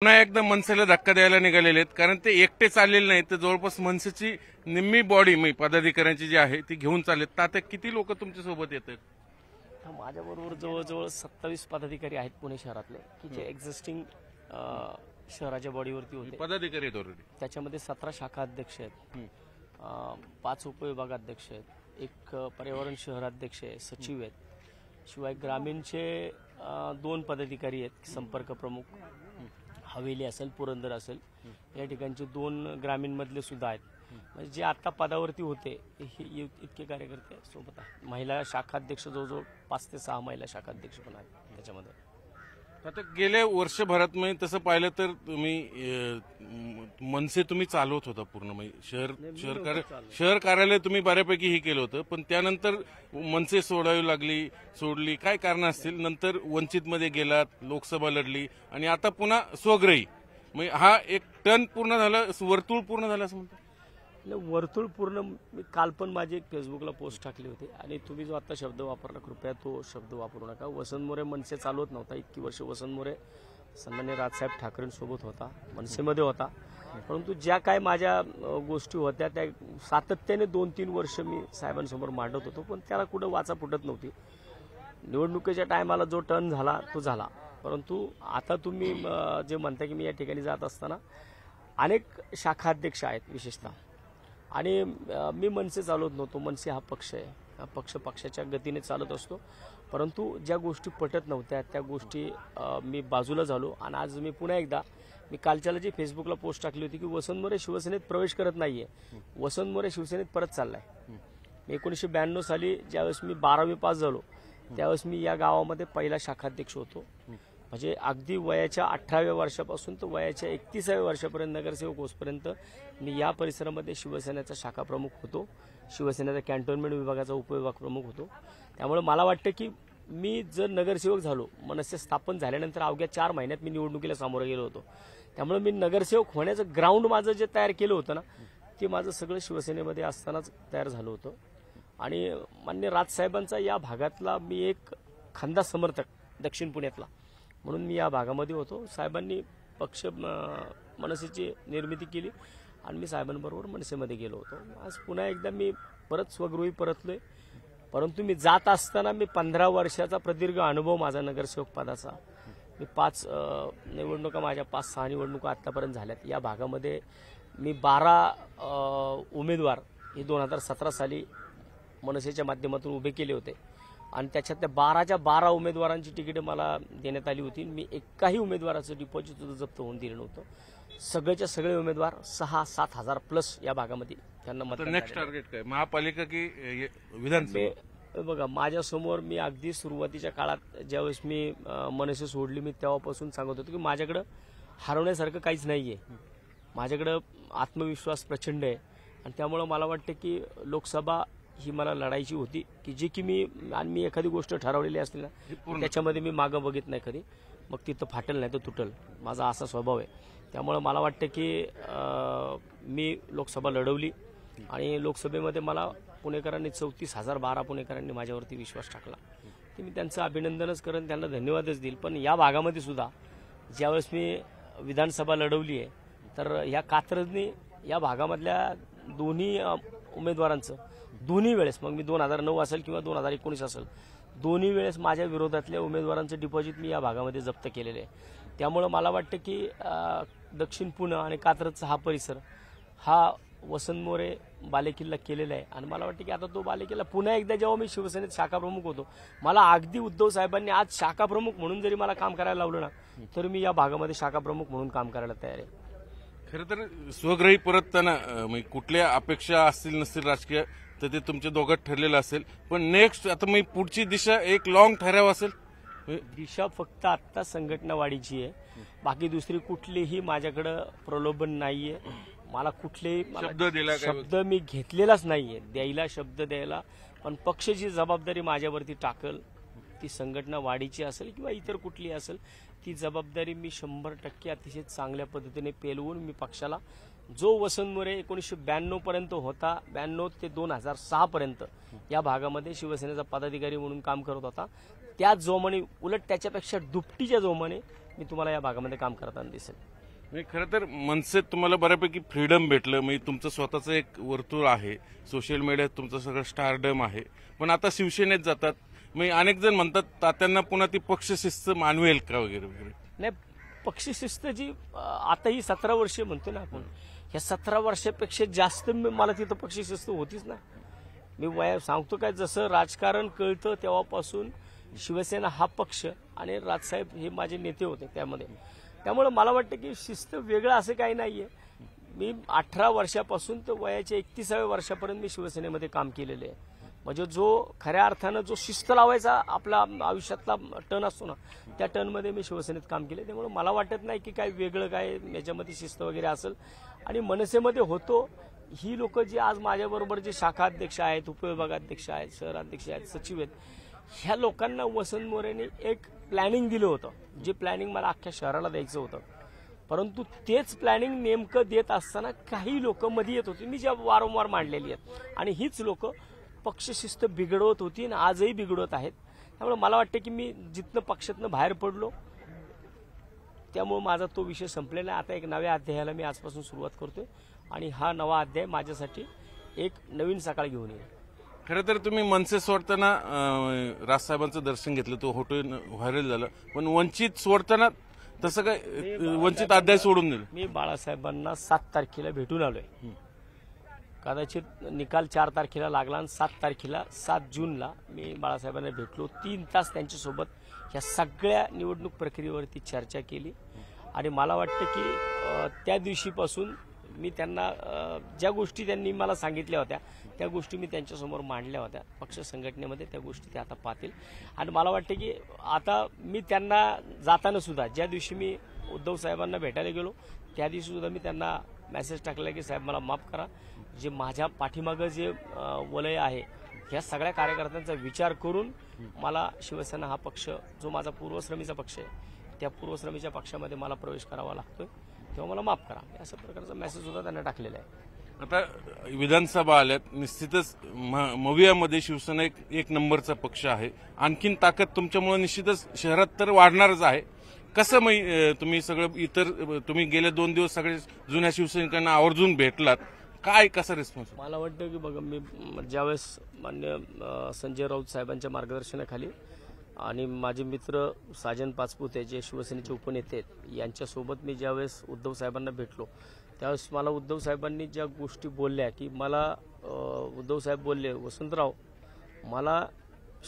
पुन्हा एकदा मनसेला धक्का द्यायला निघालेले आहेत, कारण ते एकटे चाललेले नाहीत, तर जवळपास मनसेची निम्मी बॉडी पदाधिकाऱ्यांची जी आहे ती घेऊन चाललेत. तर आता किती लोक तुमच्या सोबत येतात? माझ्याबरोबर जवळजवळ 27 पदाधिकारी आहेत पुणे शहरातले, की जे एक्झिस्टिंग शहराच्या बॉडीवरती होते. पदाधिकारी आहेत ऑलरेडी. त्याच्यामध्ये 17 शाखा अध्यक्ष आहेत, 5 उपविभागाध्यक्ष आहेत, एक पर्यावरण शहराध्यक्ष आहे, सचिव आहेत, शिवाय ग्रामीणचे 2 पदाधिकारी आहेत, संपर्क प्रमुख, हवेली असेल, पुरंदर असेल, या ठिकाणचे 2 ग्रामीणमधले सुद्धा आहेत. म्हणजे जे आता पदावरती होते इतके कार्यकर्ते सोबत आहेत. महिला शाखाध्यक्ष जवळजवळ 5 ते 6 महिला शाखाध्यक्ष पण आहेत त्याच्यामध्ये. आता गेल्या वर्षभरात तसं पाहिलं तर तुम्ही मनसे तुम्ही चालवत होता पूर्ण, शहर कार्यालय तुम्ही बऱ्यापैकी हे केलं होतं, पण त्यानंतर मनसे सोडली काय कारण असतील, नंतर वंचितमध्ये गेलात, लोकसभा लढली आणि आता पुन्हा स्वग्रही. हा एक टर्न पूर्ण झाला, वर्तुळ पूर्ण झालं असं म्हणतात. वर्तुळ पूर्ण. मी काल पण माझी एक फेसबुकला पोस्ट टाकली होती आणि तुम्ही जो आता शब्द वापरला, कृपया तो शब्द वापरू नका. वसंत मोरे मनसे चालवत नव्हता. इतकी वर्ष वसंत मोरे सन्माननीय राजसाहेब ठाकरेंसोबत होता, मनसेमध्ये होता. परंतु ज्या काय माझ्या गोष्टी होत्या त्या सातत्याने 2-3 वर्ष मी साहेबांसमोर मांडत होतो, पण त्याला कुठं वाचा फुटत नव्हती. निवडणुकीच्या टायमाला जो टर्न झाला तो झाला. परंतु आता तुम्ही जे म्हणता की मी या ठिकाणी जात असताना अनेक शाखाध्यक्ष आहेत विशेषतः, आणि मी मनसे चालवत नव्हतो. मनसे हा पक्ष आहे, हा पक्षाच्या गतीने चालत असतो. परंतु ज्या गोष्टी पटत नव्हत्या त्या गोष्टी मी बाजूला झालो. आणि आज मी पुन्हा एकदा, मी कालच्याला जी फेसबुकला पोस्ट टाकली होती की वसंत मोरे शिवसेनेत प्रवेश करत नाहीये, वसंत मोरे शिवसेनेत परत चाललाय. 1992 साली ज्यावेळेस मी 12वी पास झालो त्यावेळेस मी या गावामध्ये पहिला शाखाध्यक्ष होतो. म्हणजे अगदी वयाच्या 18व्या वर्षापासून तर वयाच्या 31व्या वर्षापर्यंत नगरसेवक होईपर्यंत मी या परिसरामध्ये शिवसेनेचा शाखा प्रमुख होतो, शिवसेनेचा कॅन्टोन्मेंट विभागाचा उपविभाग प्रमुख होतो. त्यामुळे मला वाटतं की मी जर नगरसेवक झालो, मनसे स्थापन झाल्यानंतर अवघ्या 4 महिन्यात मी निवडणुकीला सामोरं गेलो होतो. त्यामुळे मी नगरसेवक होण्याचं ग्राउंड माझं जे तयार केलं होतं ना, ते माझं सगळं शिवसेनेमध्ये असतानाच तयार झालं होतं. आणि माननीय राजसाहेबांचा या भागातला मी एक खंदा समर्थक, दक्षिण पुण्यातला म्हणून मी या भागामध्ये होतो. साहेबांनी पक्ष मनसेची निर्मिती केली आणि मी साहेबांबरोबर मनसेमध्ये गेलो होतो. आज पुन्हा एकदा मी परत स्वगृही परतलोय. परंतु मी जात असताना मी 15 वर्षाचा प्रदीर्घ अनुभव माझा नगरसेवक पदाचा. मी 5 निवडणुका, माझ्या 5-6 निवडणुका आतापर्यंत झाल्यात. या भागामध्ये मी 12 उमेदवार हे 2017 साली मनसेच्या माध्यमातून उभे केले होते आणि त्याच्यातल्या 12च्या 12 उमेदवारांची तिकीट मला देण्यात आली होती. मी एकाही उमेदवाराचं डिपॉझिट सुद्धा जप्त होऊन दिलं नव्हतं. सगळेच्या सगळे उमेदवार 6-7 हजार प्लस या भागामध्ये त्यांना मतदान. नेक्स्ट टार्गेट काय, महापालिका की विधानसभा? बघा, माझ्यासमोर मी अगदी सुरुवातीच्या काळात ज्यावेळेस मी मनसे सोडली, मी तेव्हापासून सांगत होतो की माझ्याकडं हरवण्यासारखं काहीच नाहीये, माझ्याकडं आत्मविश्वास प्रचंड आहे. आणि त्यामुळं मला वाटतं की लोकसभा ही मला लढायची होती, की जी की मी एखादी गोष्ट ठरवलेली असली ना त्याच्यामध्ये मी मागं बघित नाही कधी. मग तिथं फाटेल नाही तर तुटल, माझा असा स्वभाव आहे. त्यामुळे मला वाटतं की मी लोकसभा लढवली आणि लोकसभेमध्ये मला पुणेकरांनी 34,012 पुणेकरांनी माझ्यावरती विश्वास टाकला. की मी त्यांचं अभिनंदनच करेन, त्यांना धन्यवादच देईल. पण या भागामध्ये सुद्धा ज्यावेळेस मी विधानसभा लढवली आहे तर ह्या कात्रजनी या भागामधल्या दोन्ही उमेदवारांचं दोन्ही वेळेस, मग मी 2009 असेल किंवा 2019 असेल, दोन्ही वेळेस माझ्या विरोधातल्या उमेदवारांचं डिपॉझिट मी या भागामध्ये जप्त केलेलं आहे. त्यामुळं मला वाटतं की दक्षिण पुणे आणि कात्रजचा हा परिसर हा वसंत मोरे बालेकिल्ला केलेला आहे. आणि मला वाटतं की आता तो बालेकिल्ला पुन्हा एकदा, जेव्हा मी शिवसेनेत शाखा प्रमुख होतो, मला अगदी उद्धव साहेबांनी आज शाखा प्रमुख म्हणून जरी मला काम करायला लावलं ना, तर मी या भागामध्ये शाखा प्रमुख म्हणून काम करायला तयार आहे. खरं तर स्वग्रही परतताना कुठल्या अपेक्षा असतील नसतील राजकीय, तर ते तुमच्या दोघात ठरलेलं असेल. पण नेक्स्ट आता पुढची दिशा एक लॉंग ठराव असेल. दिशा फक्त आत्ता संघटना वाढीची आहे, बाकी दुसरी कुठलीही माझ्याकडं प्रलोभन नाहीये. मला कुठलेही शब्द मी घेतलेलाच नाहीये, द्यायला शब्द द्यायला. पण पक्ष जी जबाबदारी माझ्यावरती टाकल, ती संघटना वाढीची असेल किंवा इतर कुठली असेल, ती जबाबदारी मी 100% अतिशय चांगल्या पद्धतीने पेलवून मी पक्षाला, जो वसंत मोरे 1992 पर्यंत होता, 92 ते 2006 पर्यंत या भागामध्ये शिवसेनेचा पदाधिकारी म्हणून काम करत होता, त्या जोमाने, उलट त्याच्यापेक्षा दुपटीच्या जोमाने मी तुम्हाला या भागामध्ये काम करताना दिसेल. म्हणजे खरं तर मनसेत तुम्हाला बऱ्यापैकी फ्रीडम भेटलं, म्हणजे तुमचं स्वतःचं एक वर्तुळ आहे, सोशल मीडियात तुमचं सगळं स्टारडम आहे, पण आता शिवसेनेत जातात. म्हणजे अनेक जण म्हणतात तात्यांना पुन्हा ती पक्षशिस्त मानवेल का वगैरे वगैरे. नाही, पक्षशिस्त जी आता ही 17 वर्षे म्हणतो ना आपण, ह्या 17 वर्षापेक्षा जास्त मला तिथं पक्षशिस्त होतीच ना. मी सांगतो काय, जसं राजकारण कळतं तेव्हापासून शिवसेना हा पक्ष आणि राजसाहेब हे माझे नेते होते त्यामध्ये. त्यामुळे मला वाटतं की शिस्त वेगळं असं काही नाहीये. मी 18 वर्षापासून तर वयाच्या 31व्या वर्षापर्यंत मी शिवसेनेमध्ये काम केलेलं आहे. म्हणजे जो खऱ्या अर्थानं जो शिस्त लावायचा आपला आयुष्यातला टर्न असतो ना, त्या टर्नमध्ये मी शिवसेनेत काम केले. त्यामुळे मला वाटत नाही की काय वेगळं काय याच्यामध्ये शिस्त वगैरे असेल. आणि मनसेमध्ये होतो ही लोक जी आज माझ्याबरोबर जे शाखा अध्यक्ष आहेत, उपविभागाध्यक्ष आहेत, शहराध्यक्ष आहेत, सचिव आहेत, ह्या लोकांना वसंत मोरेने एक प्लॅनिंग दिलं होतं, जे प्लॅनिंग मला अख्ख्या शहराला द्यायचं होतं. परंतु तेच प्लॅनिंग नेमकं देत असताना काही लोक मध्ये येत होती, मी ज्या वारंवार मांडलेली आहेत, आणि हीच लोक पक्षशिस्त बिघडवत होती आणि आजही बिघडवत आहेत. त्यामुळे मला वाटतं की मी जिथनं पक्षातनं बाहेर पडलो त्यामुळे माझा तो विषय संपलेला आहे. आता एक नव्या अध्यायाला मी आजपासून सुरुवात करतोय आणि हा नवा अध्याय माझ्यासाठी एक नवीन सकाळ घेऊन येईल. खरं तर तुम्ही मनसे सोडताना राजसाहेबांचं दर्शन घेतलं, तो फोटो व्हायरल झाला, पण वंचित सोडताना तसं काय वंचित अध्याय सोडून दिलं. मी बाळासाहेबांना 7 तारखेला भेटून आलोय. कदाचित निकाल 4 तारखेला लागला आणि 7 जूनला मी बाळासाहेबांना भेटलो. 3 तास त्यांच्यासोबत ह्या सगळ्या निवडणूक प्रक्रियेवरती चर्चा केली. आणि मला वाटतं की त्या दिवशीपासून मी त्यांना ज्या गोष्टी त्यांनी मला सांगितल्या होत्या त्या गोष्टी मी त्यांच्यासमोर मांडल्या होत्या. पक्ष संघटनेमध्ये त्या गोष्टी ते आता पाहतील. आणि मला वाटतं की आता मी त्यांना जाताना सुद्धा, ज्या दिवशी मी उद्धव साहेबांना भेटायला गेलो त्या दिवशी सुद्धा मी त्यांना मेसेज टाकला की साहेब मला माफ करा, जे माझ्या पाठीमागं जे वलय आहे ह्या सगळ्या कार्यकर्त्यांचा विचार करून मला शिवसेना हा पक्ष, जो माझा पूर्वश्रमीचा पक्ष आहे, त्या पूर्वश्रमीच्या पक्षामध्ये मला प्रवेश करावा लागतोय, तेव्हा मला माफ करा, अशा प्रकारचा मेसेज सुद्धा त्यांना टाकलेला आहे. आता विधानसभा आल्यात, निश्चितच मवियामध्ये शिवसेना एक नंबरचा पक्ष आहे. आणखीन ताकद तुमच्यामुळे निश्चितच शहरात तर वाढणारच आहे. कसं तुम्ही सगळं इतर तुम्ही गेले 2 दिवस सगळे जुन्या शिवसैनिकांना आवर्जून भेटलात, काय कसा रिस्पॉन्स? मला वाटतं की बघा, मी ज्यावेळेस मान्य संजय राऊत साहेबांच्या मार्गदर्शनाखाली आणि माझे मित्र साजन पाचपुते जे शिवसेनेचे उपनेते आहेत यांच्यासोबत मी ज्यावेळेस उद्धव साहेबांना भेटलो त्यावेळेस मला उद्धव साहेबांनी ज्या गोष्टी बोलल्या की मला उद्धव साहेब बोलले, वसंतराव मला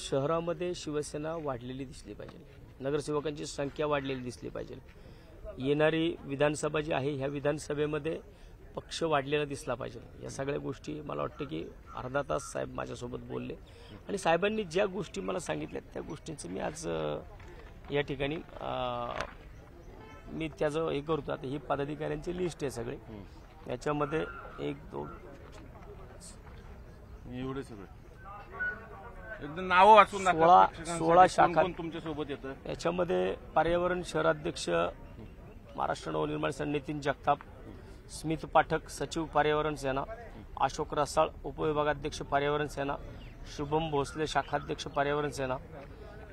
शहरामध्ये शिवसेना वाढलेली दिसली पाहिजे, नगरसेवकांची संख्या वाढलेली दिसली पाहिजे, येणारी विधानसभा जी आहे ह्या विधानसभेमध्ये पक्ष वाढलेला दिसला पाहिजे. या सगळ्या गोष्टी मला वाटतं की अर्धा तास साहेब माझ्यासोबत बोलले आणि साहेबांनी ज्या गोष्टी मला सांगितल्या त्या गोष्टींचं मी आज या ठिकाणी मी त्याचं हे करतो. आता ही पदाधिकाऱ्यांची लिस्ट आहे सगळे, याच्यामध्ये 1 2 एवढे सगळे एकदम नावं वाचून 16 शाखा तुमच्या सोबत येतं. याच्यामध्ये पर्यावरण शहराध्यक्ष महाराष्ट्र नवनिर्माण सेना नितीन जगताप, स्मित पाठक सचिव पर्यावरण सेना, अशोक रसाळ उपविभागाध्यक्ष पर्यावरण सेना, शुभम भोसले शाखाध्यक्ष पर्यावरण सेना,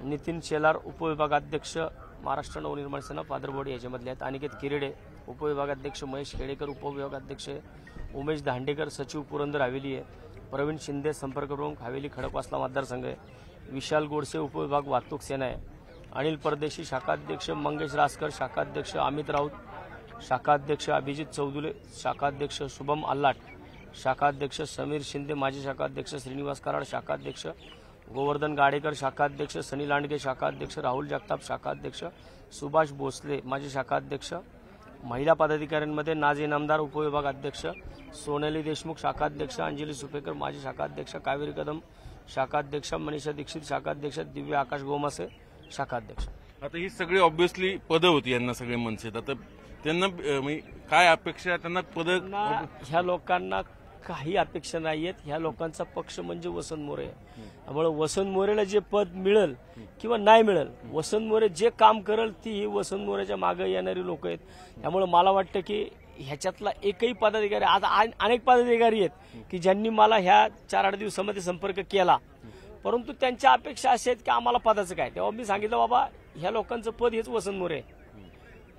नितीन शेलार उपविभागाध्यक्ष महाराष्ट्र नवनिर्माण सेना पादरबोडी याच्यामधले आहेत, अनिकेत किरेडे उपविभागाध्यक्ष, महेश खेडेकर उपविभागाध्यक्ष, उमेश दांडेकर सचिव पुरंदर हवेली आहे, प्रवीण शिंदे संपर्क प्रमुख हवेली खडकवासला मतदारसंघ आहे, विशाल गोडसे उपविभाग वाहतूक सेना आहे, अनिल परदेशी शाखाध्यक्ष, मंगेश रासकर शाखाध्यक्ष, अमित राऊत शाखाध्यक्ष, अभिजित चौदुले शाखाध्यक्ष, शुभम आल्लाट शाखाध्यक्ष, समीर शिंदे माजी शाखाध्यक्ष, श्रीनिवास कराड शाखाध्यक्ष, गोवर्धन गाडेकर शाखाध्यक्ष, सनी लांडगे शाखाध्यक्ष, राहुल जगताप शाखाध्यक्ष, सुभाष भोसले माजी शाखाध्यक्ष, महिला पदाधिकाऱ्यांमध्ये नाझी इनामदार उपविभाग अध्यक्ष, सोनाली देशमुख शाखाध्यक्ष, अंजली सुपेकर माजी शाखाध्यक्ष, कावेरी कदम शाखाध्यक्ष, मनीषा दीक्षित शाखाध्यक्ष, दिव्य आकाश गोमासे शाखाध्यक्ष. आता ही सगळी ऑब्व्हियसली पदं होती यांना सगळे मनसेत. आता त्यांना काय अपेक्षा, त्यांना पद, ह्या लोकांना काही अपेक्षा नाहीयेत. ह्या लोकांचा पक्ष म्हणजे वसंत मोरे आहे. त्यामुळे वसंत मोरेला जे पद मिळेल किंवा नाही मिळेल, वसंत मोरे जे काम करेल ती वसंत मोरेच्या मागे येणारी लोक आहेत. त्यामुळे मला वाटतं की ह्याच्यातला एकही पदाधिकारी, आता अनेक पदाधिकारी आहेत की ज्यांनी मला ह्या 4-8 दिवसामध्ये संपर्क केला, परंतु त्यांच्या अपेक्षा अशा आहेत की आम्हाला पदाचं काय. तेव्हा मी सांगितलं बाबा ह्या लोकांचं पद हेच वसंत मोरे आहे.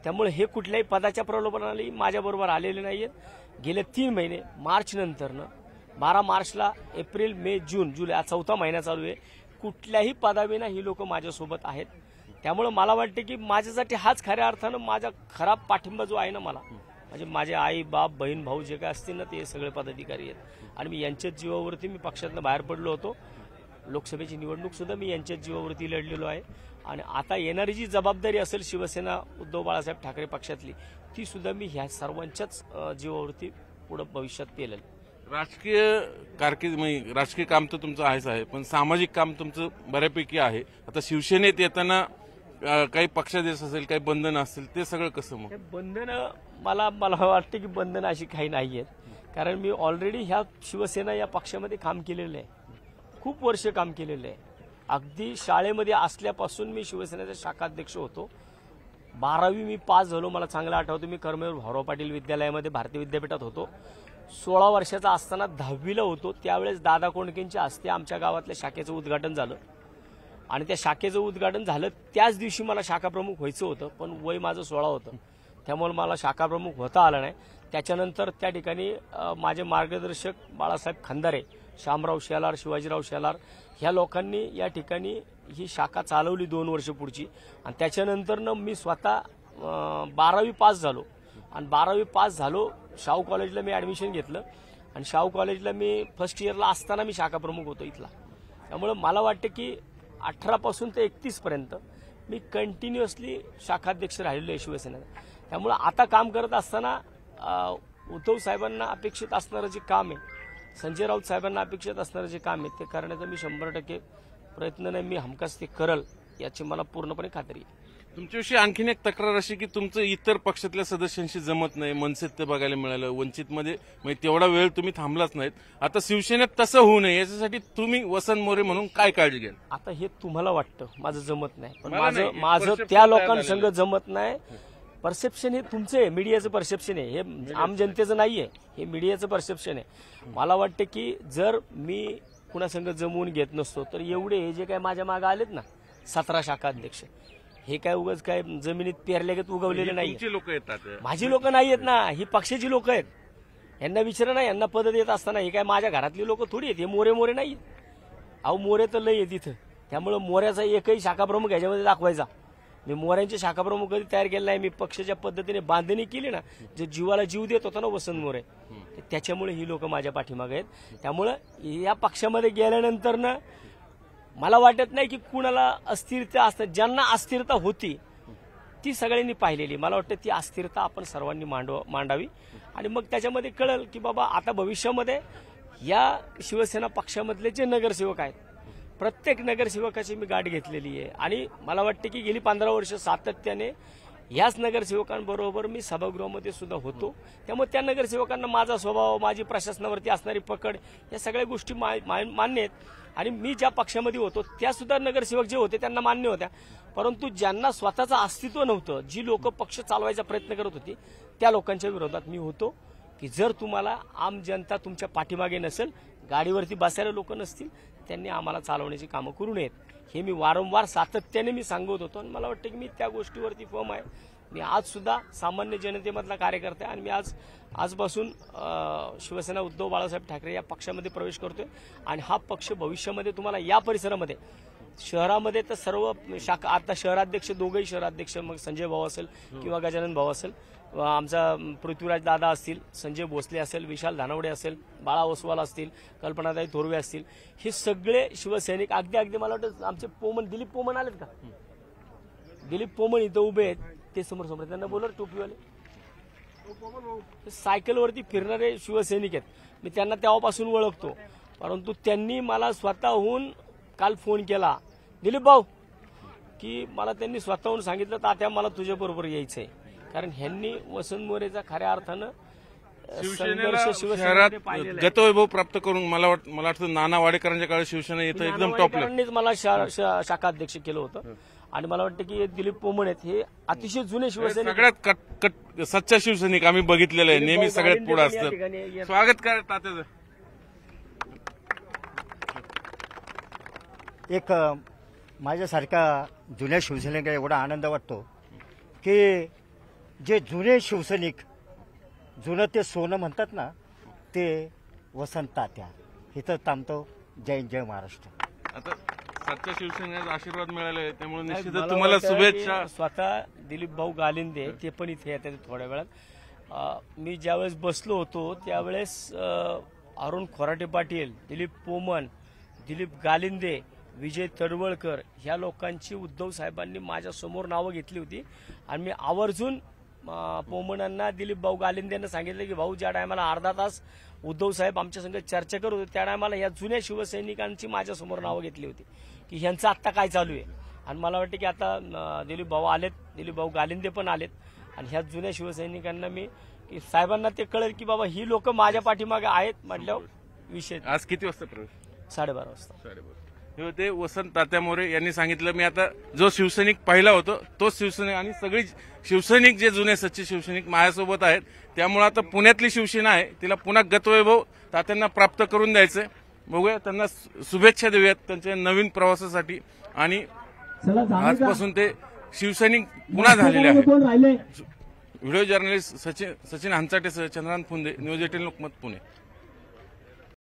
त्यामुळे हे कुठल्याही पदाच्या प्रलोभनाला माझ्याबरोबर आलेले नाहीयेत. गेले 3 महिने मार्च नंतरनं 12 मार्चला एप्रिल मे जून जुलै हा 4था महिना चालू आहे. कुठल्याही पदाविना ही लोक माझ्यासोबत आहेत. त्यामुळे मला वाटते की माझ्यासाठी हाच खऱ्या अर्थानं माझा खरा पाठिंबा जो आहे ना मला, म्हणजे माझे आई बाप बहीण भाऊ जे काय असतील ना ते सगळे पदाधिकारी आहेत. आणि मी यांच्याच जीवावरती मी पक्षातनं बाहेर पडलो होतो. लोकसभेची निवडणूक सुद्धा मी यांच्याच जीवावरती लढलेलो आहे. आणि आता येणारी जी जबाबदारी असेल शिवसेना उद्धव बाळासाहेब ठाकरे पक्षातली, ती सुद्धा मी ह्या सर्वांच्याच जीवावरती पुढे भविष्यात पेलेल. राजकीय कारकीर्द राजकीय काम तर तुमचं आहेच आहे, पण सामाजिक काम तुमचं बऱ्यापैकी आहे. आता शिवसेनेत येताना काही पक्षादेश असेल, काही बंधन असतील, ते सगळं कसं मग? बंधन मला वाटतं की बंधन अशी काही नाही आहेत. कारण मी ऑलरेडी ह्या शिवसेना या पक्षामध्ये काम केलेलं आहे. खूप वर्ष काम केलेलं आहे. अगदी शाळेमध्ये असल्यापासून मी शिवसेनेचा शाखाध्यक्ष होतो. 12वी मी पास झालो. मला चांगलं आठवतं, मी कर्मवीर भाऊराव पाटील विद्यालयामध्ये भारतीय विद्यापीठात होतो. 16 वर्षाचा असताना 10वीला होतो. त्यावेळेस दादा कोंडकेंच्या हस्ते आमच्या गावातल्या शाखेचं उद्घाटन झालं. आणि त्या शाखेचं उद्घाटन झालं त्याच दिवशी मला शाखाप्रमुख व्हायचं होतं, पण वय माझं 16 होतं. त्यामुळे मला शाखाप्रमुख होता आलं नाही. त्याच्यानंतर त्या ठिकाणी माझे मार्गदर्शक बाळासाहेब खंदारे, शामराव शेलार, शिवाजीराव शेलार ह्या लोकांनी या ठिकाणी ही शाखा चालवली 2 वर्ष पुढची. आणि त्याच्यानंतरनं मी स्वतः 12वी पास झालो. आणि 12वी पास झालो, शाहू कॉलेजला मी ॲडमिशन घेतलं. आणि शाहू कॉलेजला मी फर्स्ट इयरला असताना मी शाखाप्रमुख होतो इथला. त्यामुळे मला वाटतं की 18 पासून ते 31 पर्यंत मी कंटिन्युअसली शाखाध्यक्ष राहिलेलो आहे शिवसेनेला. त्यामुळे आता काम करत असताना उद्धव साहेबांना अपेक्षित असणारं जे काम आहे, संजय राऊत साहेबांना अपेक्षित असणारं जे काम आहे, ते करण्याचा मी 100% प्रयत्न नाही, मी हमखास ते करल याची मला पूर्णपणे खात्री आहे. तुमच्याविषयी आणखीन एक तक्रार अशी की तुमचं इतर पक्षातल्या सदस्यांशी जमत नाही. मनसेत ते बघायला मिळालं, वंचितमध्ये म्हणजे तेवढा वेळ तुम्ही थांबलाच नाहीत. आता शिवसेनेत तसं होऊ नये याच्यासाठी तुम्ही वसंत मोरे म्हणून काय काळजी घ्याल? आता हे तुम्हाला वाटतं माझं जमत नाही, पण मला नाही, माझं perception त्या तयार लोकांसंग झालेलं जमत नाही. परसेप्शन हे तुमचं आहे, मीडियाचं परसेप्शन आहे, हे आम जनतेचं नाहीये, हे मीडियाचं परसेप्शन आहे. मला वाटतं की जर मी कुणासंग जमवून घेत नसतो तर एवढे हे जे काय माझ्या मागे आलेत ना 17 शाखाध्यक्ष, हे काय उगाच काय जमिनीत पेरल्यागत उगवलेले नाही. तुमची लोक येतात, माझी लोक नाही आहेत ना, ही पक्षाची लोक आहेत. यांना विचारा ना, यांना पद देत असताना हे काय माझ्या घरातली लोक थोडी आहेत, हे मोरे नाही. अहो मोरे तर लय आहेत इथं. त्यामुळे मोऱ्याचा एकही शाखाप्रमुख याच्यामध्ये दाखवायचा. मी मोऱ्यांचे शाखाप्रमुख कधी तयार केले नाही. मी पक्षाच्या पद्धतीने बांधणी केली ना, जे जीवाला जीव देत होता ना वसंत मोरे, त्याच्यामुळे ही लोक माझ्या पाठीमागे आहेत. त्यामुळे या पक्षामध्ये गेल्यानंतर ना मला वाटत नाही की कुणाला अस्थिरता असतात. ज्यांना अस्थिरता होती ती सगळ्यांनी पाहिलेली. मला वाटतं ती अस्थिरता आपण सर्वांनी मांडावी. आणि मग त्याच्यामध्ये कळेल की बाबा आता भविष्यामध्ये या शिवसेना पक्षामधले जे नगरसेवक आहेत, प्रत्येक नगरसेवकाची मी गाठ घेतलेली आहे. आणि मला वाटतं की गेली 15 वर्ष सातत्याने याच नगरसेवकांबरोबर मी सभागृहामध्ये सुद्धा होतो. त्यामुळे त्या नगरसेवकांना माझा स्वभाव, माझी प्रशासनावरती असणारी पकड, या सगळ्या गोष्टी मान्य आहेत. आणि मी ज्या पक्षामध्ये होतो त्या सुद्धा नगरसेवक जे होते त्यांना मान्य होत्या. परंतु ज्यांना स्वतःचं अस्तित्व नव्हतं, जी लोक पक्ष चालवायचा प्रयत्न करत होती, त्या लोकांच्या विरोधात मी होतो. की जर तुम्हाला आम जनता तुमच्या पाठीमागे नसेल, गाडीवरती बसायला लोक नसतील, त्यांनी आम्हाला चालवण्याची कामं करू नयेत. हे मी वारंवार सातत्याने मी सांगत होतो. आणि मला वाटतं की मी त्या गोष्टीवरती फर्म आहे. मी आज सुद्धा सामान्य जनतेमधला कार्यकर्ता आहे. आणि मी आजपासून शिवसेना उद्धव बाळासाहेब ठाकरे या पक्षामध्ये प्रवेश करतोय. आणि हा पक्ष भविष्यामध्ये तुम्हाला या परिसरामध्ये, शहरामध्ये तर सर्व शाखा, आता शहराध्यक्ष दोघंही शहराध्यक्ष, मग संजय भाऊ असेल किंवा गजानन भाऊ असेल, आमचा पृथ्वीराज दादा असतील, संजय भोसले असेल, विशाल धानवडे असेल, बाळा ओसवाल असतील, कल्पनाताई थोरवे असतील, हे सगळे शिवसैनिक, अगदी मला वाटतं आमचे दिलीप पोमन आलेत का? दिलीप पोमन इथं उभे आहेत, ते समोर त्यांना बोलर टोपीवाले, सायकलवरती फिरणारे शिवसैनिक आहेत. मी त्यांना तेव्हापासून ओळखतो. परंतु त्यांनी मला स्वतःहून काल फोन केला, दिलीप भाऊ, की मला त्यांनी स्वतःहून सांगितलं, तात्या मला तुझ्याबरोबर यायचंय. कारण ह्यांनी वसंत मोरेचा खऱ्या अर्थानं शहरात गतवैभव प्राप्त करून मला वाटतं नाना वाडेकरांच्या काळात शिवसेना येतं एकदम टॉपला. मला शाखाध्यक्ष केलं होतं. आणि मला वाटतं की दिलीप पोमण आहेत, हे अतिशय जुने शिवसैनिक, सगळ्यात सच्चा शिवसैनिक आम्ही बघितलेलं आहे. नेहमी सगळ्यात पुढे असतात. स्वागत करा तात्याचं. एक माझ्यासारखा जुन्या शिवसैनिकाला एवढा आनंद वाटतो की जे जुने शिवसैनिक, जुनं ते सोनं म्हणतात ना, ते वसंत तात्या इथं थांबतो. जय जय महाराष्ट्र. आता सच्चा शिवसेनेचा आशीर्वाद मिळाला आहे, त्यामुळे मला निश्चितच तुम्हाला वाटतं शुभेच्छा. की स्वतः दिलीप भाऊ गालिंदे ते पण इथे येतात थोड्या वेळात. मी ज्यावेळेस बसलो होतो त्यावेळेस अरुण खोराटे पाटील, दिलीप पोमन, दिलीप गालिंदे, विजय तडवळकर ह्या लोकांची उद्धव साहेबांनी माझ्या समोर नावं घेतली होती आणि मी आवर्जून पोमनांना, दिलीप भाऊ गालिंदेंना सांगितलं की भाऊ, ज्या टायमाला अर्धा तास उद्धव साहेब आमच्या संग चर्चा करत होते त्या टायमाला या जुन्या शिवसैनिकांची माझ्या समोर नावं घेतली होती की ह्यांचं आत्ता काय चालू आहे. आणि मला वाटतं की आता दिलीप भाऊ आलेत, दिलीप भाऊ गालिंदे पण आलेत आणि ह्या जुन्या शिवसैनिकांना मी की साहेबांना ते कळेल की बाबा ही लोक माझ्या पाठीमागे आहेत म्हटल्यावर विषय. आज किती वाजता प्रवेश? 12:30 वाजता. 12:30. हे होते वसंत तात्या मोरे यांनी सांगितलं. मी आता जो शिवसैनिक पाहिला होतो तोच शिवसैनिक आणि सगळी शिवसैनिक जे जुने सच्चे शिवसैनिक माझ्यासोबत आहेत. त्यामुळे आता पुण्यातली शिवसेना आहे तिला पुन्हा गतवैभव तात्यांना प्राप्त करून द्यायचंय. बघूया, त्यांना शुभेच्छा देऊयात त्यांच्या नवीन प्रवासासाठी. आणि आजपासून ते शिवसैनिक पुन्हा झालेले आहेत. व्हिडिओ जर्नलिस्ट सचिन हंचाटेसह चंद्रकांत फुंदे, न्यूज 18 लोकमत, पुणे.